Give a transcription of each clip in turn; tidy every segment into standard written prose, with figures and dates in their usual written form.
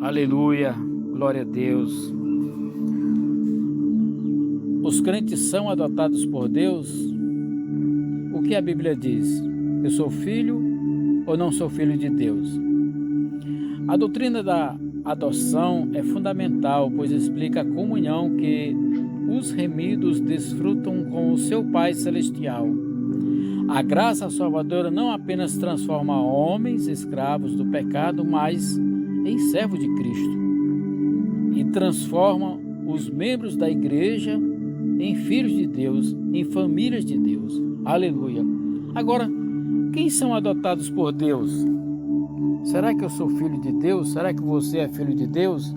Aleluia, glória a Deus. Os crentes são adotados por Deus? O que a Bíblia diz? Eu sou filho ou não sou filho de Deus? A doutrina da adoção é fundamental, pois explica a comunhão que os remidos desfrutam com o seu Pai Celestial. A graça salvadora não apenas transforma homens escravos do pecado, mas em servo de Cristo, e transforma os membros da igreja em filhos de Deus, em famílias de Deus. Aleluia. Agora, quem são adotados por Deus? Será que eu sou filho de Deus? Será que você é filho de Deus?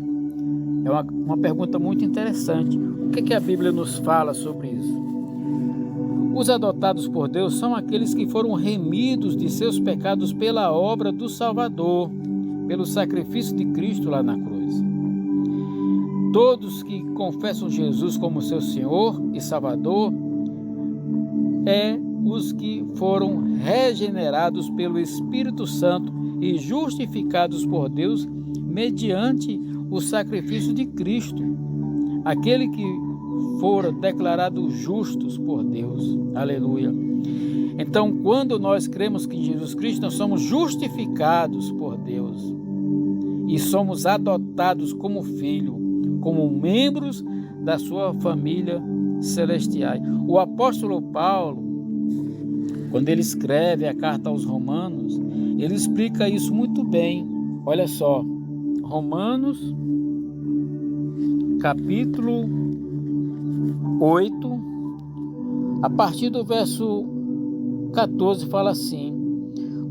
É uma pergunta muito interessante. O que a Bíblia nos fala sobre isso? Os adotados por Deus são aqueles que foram remidos de seus pecados pela obra do Salvador, pelo sacrifício de Cristo lá na cruz. Todos que confessam Jesus como seu Senhor e Salvador os que foram regenerados pelo Espírito Santo e justificados por Deus mediante o sacrifício de Cristo. Aquele que foram declarados justos por Deus. Aleluia. Então, quando nós cremos que em Jesus Cristo, nós somos justificados por Deus e somos adotados como filho, como membros da sua família celestial. O apóstolo Paulo, quando ele escreve a carta aos Romanos, ele explica isso muito bem. Olha só, Romanos, capítulo 8, a partir do verso 14, fala assim: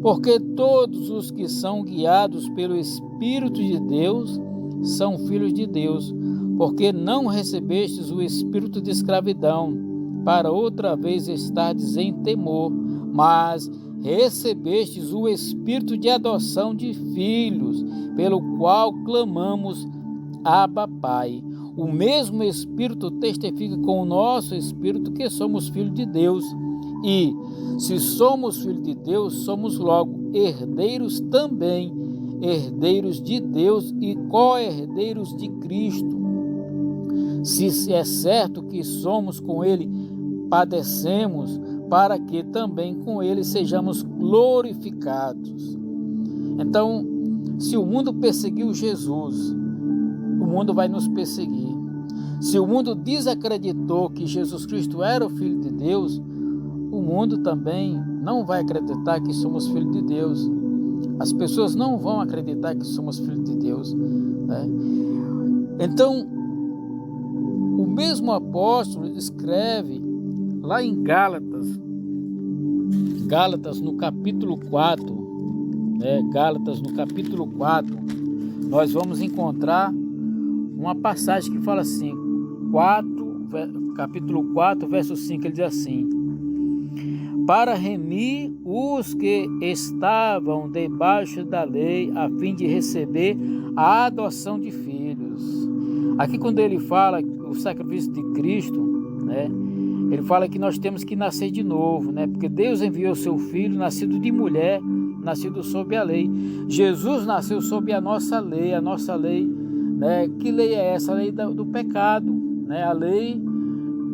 porque todos os que são guiados pelo Espírito de Deus são filhos de Deus, porque não recebestes o espírito de escravidão, para outra vez estardes em temor, mas recebestes o espírito de adoção de filhos, pelo qual clamamos, Abba, Pai. O mesmo Espírito testifica com o nosso espírito que somos filhos de Deus. E, se somos filhos de Deus, somos logo herdeiros também, herdeiros de Deus e co-herdeiros de Cristo. Se é certo que somos com Ele, padecemos, para que também com Ele sejamos glorificados. Então, se o mundo perseguiu Jesus, o mundo vai nos perseguir. Se o mundo desacreditou que Jesus Cristo era o Filho de Deus, o mundo também não vai acreditar que somos filhos de Deus. As pessoas não vão acreditar que somos filhos de Deus, né? Então, o mesmo apóstolo escreve lá em Gálatas no capítulo 4, Gálatas no capítulo 4, nós vamos encontrar uma passagem que fala assim, capítulo 4, verso 5, ele diz assim: para remir os que estavam debaixo da lei, a fim de receber a adoção de filhos. Aqui, quando ele fala o sacrifício de Cristo, né, ele fala que nós temos que nascer de novo, né, porque Deus enviou seu Filho, nascido de mulher, nascido sob a lei. Jesus nasceu sob a nossa lei, né? Que lei é essa? A lei do pecado, né? A lei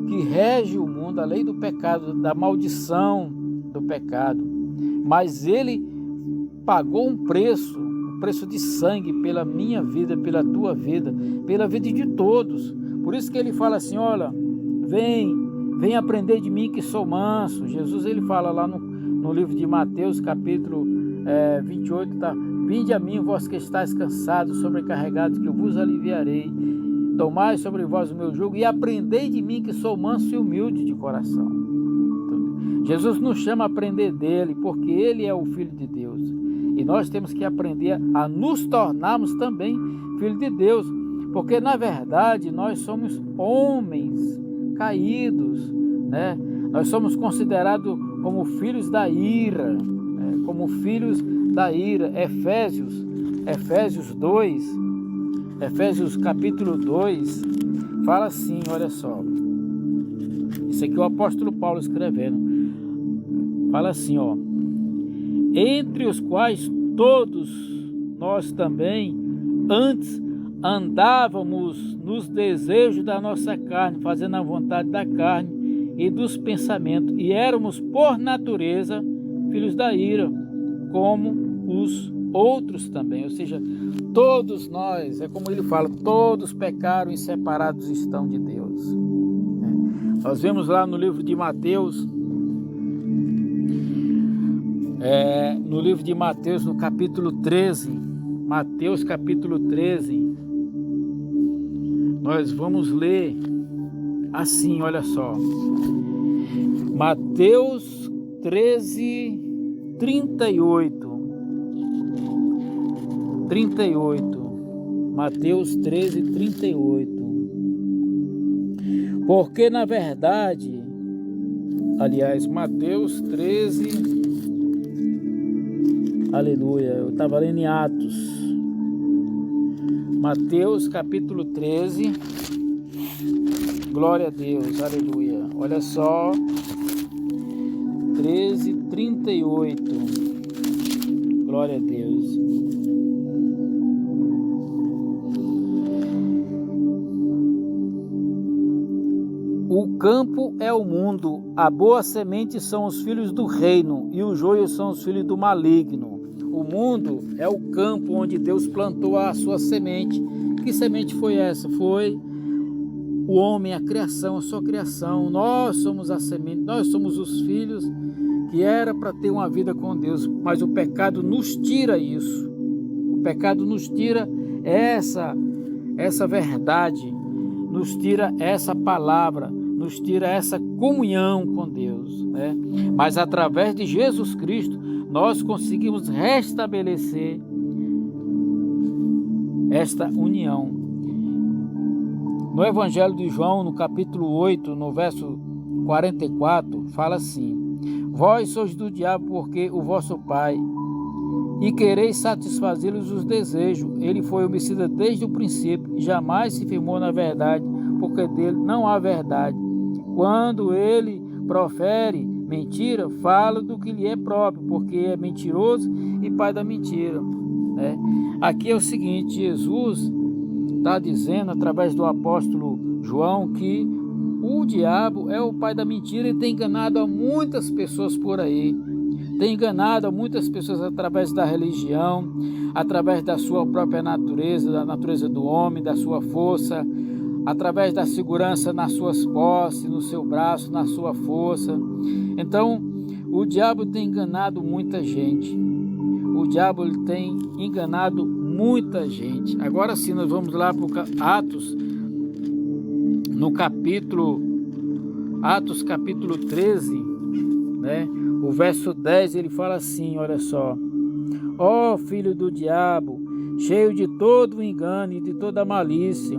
que rege o mundo, a lei do pecado, da maldição do pecado. Mas ele pagou um preço de sangue pela minha vida, pela tua vida, pela vida de todos. Por isso que ele fala assim: olha, vem aprender de mim que sou manso. Jesus, ele fala lá no livro de Mateus, capítulo 28, tá? Vinde a mim, vós que estáis cansados, sobrecarregados, que eu vos aliviarei. Tomai sobre vós o meu jugo e aprendei de mim, que sou manso e humilde de coração. Então, Jesus nos chama a aprender dele, porque ele é o Filho de Deus. E nós temos que aprender a nos tornarmos também filhos de Deus, porque na verdade nós somos homens caídos, né? Nós somos considerados como filhos da ira, né? Como filhos da ira. Efésios 2, Efésios capítulo 2, fala assim, olha só. Isso aqui é o apóstolo Paulo escrevendo. Fala assim, ó: entre os quais todos nós também Antes andávamos nos desejos da nossa carne, fazendo a vontade da carne e dos pensamentos, e éramos por natureza filhos da ira, como os outros também. Ou seja, todos nós, é como ele fala, todos pecaram e separados estão de Deus. Nós vemos lá no livro de Mateus, no capítulo 13, Mateus capítulo 13, nós vamos ler assim, olha só, Mateus 13, 38, Mateus 13, 38, porque na verdade, aliás, Mateus 13, aleluia, eu estava lendo em Atos, Mateus capítulo 13, glória a Deus, aleluia, olha só, 13, 38, glória a Deus. O campo é o mundo, a boa semente são os filhos do reino, e o joio são os filhos do maligno. O mundo é o campo onde Deus plantou a sua semente. Que semente foi essa? Foi o homem, a criação, a sua criação. Nós somos a semente, nós somos os filhos que era para ter uma vida com Deus, mas o pecado nos tira isso. O pecado nos tira essa verdade, nos tira essa palavra, nos tira essa comunhão com Deus, né? Mas através de Jesus Cristo, nós conseguimos restabelecer esta união. No Evangelho de João, no capítulo 8, no verso 44, fala assim: vós sois do diabo, porque o vosso pai, e quereis satisfazê-los os desejos. Ele foi homicida desde o princípio, e jamais se firmou na verdade, porque dele não há verdade. Quando ele profere mentira, fala do que lhe é próprio, porque é mentiroso e pai da mentira, né? Aqui é o seguinte, Jesus está dizendo através do apóstolo João que o diabo é o pai da mentira e tem enganado a muitas pessoas por aí. Tem enganado a muitas pessoas através da religião, através da sua própria natureza, da natureza do homem, da sua força, através da segurança nas suas posses, no seu braço, na sua força. Então, o diabo tem enganado muita gente. O diabo ele tem enganado muita gente. Agora sim, nós vamos lá para Atos, no Atos capítulo 13, né? O verso 10, ele fala assim, olha só: ó filho do diabo, cheio de todo o engano e de toda a malícia,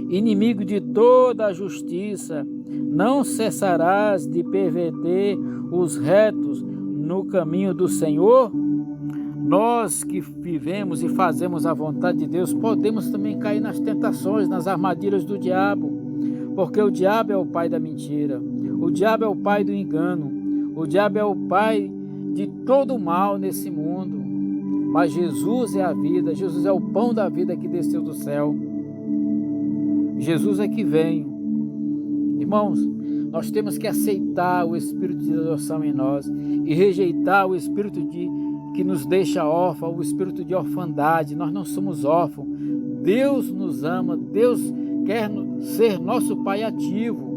inimigo de toda a justiça, não cessarás de perverter os retos no caminho do Senhor? Nós que vivemos e fazemos a vontade de Deus, podemos também cair nas tentações, nas armadilhas do diabo, porque o diabo é o pai da mentira, o diabo é o pai do engano, o diabo é o pai de todo o mal nesse mundo. Mas Jesus é a vida, Jesus é o pão da vida que desceu do céu. Jesus é que vem. Irmãos, nós temos que aceitar o espírito de adoção em nós e rejeitar o espírito que nos deixa órfão, o espírito de orfandade. Nós não somos órfãos. Deus nos ama, Deus quer ser nosso pai ativo.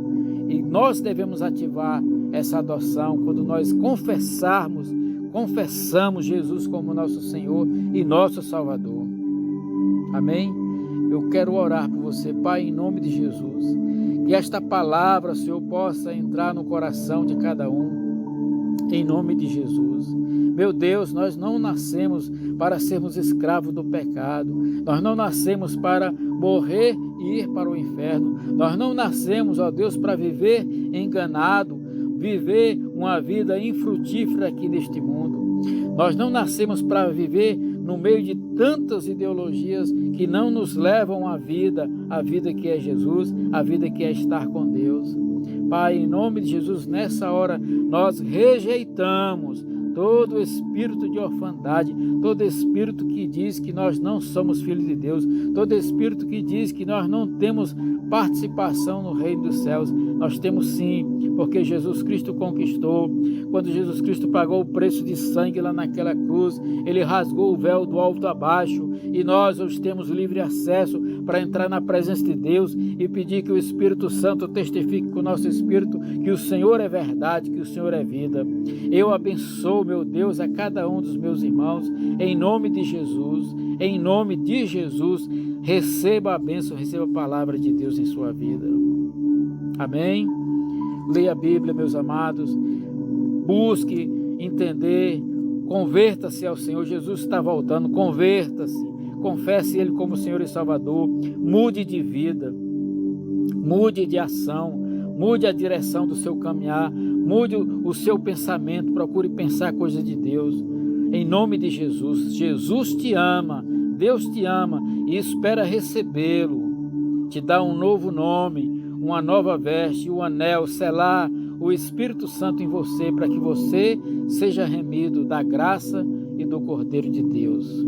E nós devemos ativar essa adoção quando nós confessamos Jesus como nosso Senhor e nosso Salvador. Amém? Eu quero orar por você, Pai, em nome de Jesus. Que esta palavra, Senhor, possa entrar no coração de cada um, em nome de Jesus. Meu Deus, nós não nascemos para sermos escravos do pecado. Nós não nascemos para morrer e ir para o inferno. Nós não nascemos, ó Deus, para viver enganado, viver uma vida infrutífera aqui neste mundo. Nós não nascemos para viver no meio de tantas ideologias que não nos levam à vida que é Jesus, a vida que é estar com Deus. Pai, em nome de Jesus, nessa hora nós rejeitamos todo espírito de orfandade, todo espírito que diz que nós não somos filhos de Deus, todo espírito que diz que nós não temos participação no reino dos céus. Nós temos sim, porque Jesus Cristo conquistou. Quando Jesus Cristo pagou o preço de sangue lá naquela cruz, ele rasgou o véu do alto a baixo, e nós hoje temos livre acesso para entrar na presença de Deus e pedir que o Espírito Santo testifique com o nosso espírito que o Senhor é verdade, que o Senhor é vida. Eu abençoo, meu Deus, a cada um dos meus irmãos, em nome de Jesus, em nome de Jesus. Receba a bênção, receba a palavra de Deus em sua vida. Amém? Leia a Bíblia, meus amados, busque entender, converta-se ao Senhor. Jesus está voltando, converta-se, confesse Ele como Senhor e Salvador, mude de vida, mude de ação, mude a direção do seu caminhar, mude o seu pensamento, procure pensar coisas de Deus, em nome de Jesus. Jesus te ama, Deus te ama e espera recebê-lo, te dá um novo nome, uma nova veste, o anel, selar o Espírito Santo em você, para que você seja remido da graça e do Cordeiro de Deus.